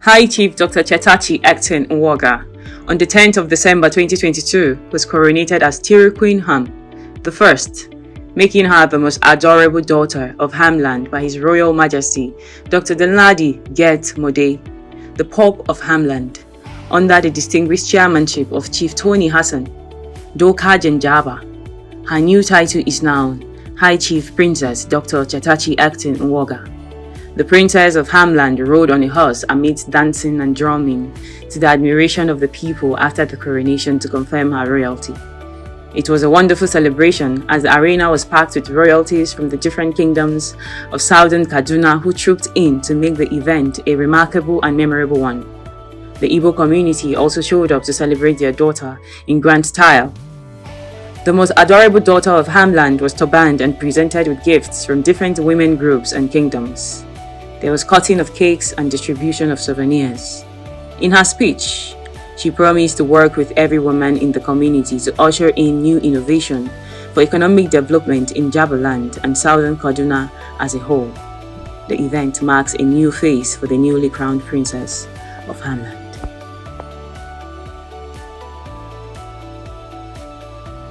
High Chief Dr. Chetachi Ecton on the 10th of December 2022 was coronated as Hywiin the First, making her the most adorable daughter of Hamland by His Royal Majesty Dr. Danladi Get Mode, the Pope of Hamland, under the distinguished chairmanship of Chief Tony Hassan, Doka Janjaba. Her new title is now High Chief Princess Dr. Chetachi Ecton. The Princess of Hamland rode on a horse amidst dancing and drumming to the admiration of the people after the coronation to confirm her royalty. It was a wonderful celebration as the arena was packed with royalties from the different kingdoms of southern Kaduna who trooped in to make the event a remarkable and memorable one. The Igbo community also showed up to celebrate their daughter in grand style. The most adorable daughter of Hamland was turbaned and presented with gifts from different women groups and kingdoms. There was cutting of cakes and distribution of souvenirs. In her speech, she promised to work with every woman in the community to usher in new innovation for economic development in Jabaland and southern Kaduna as a whole. The event marks a new phase for the newly crowned princess of Hamland.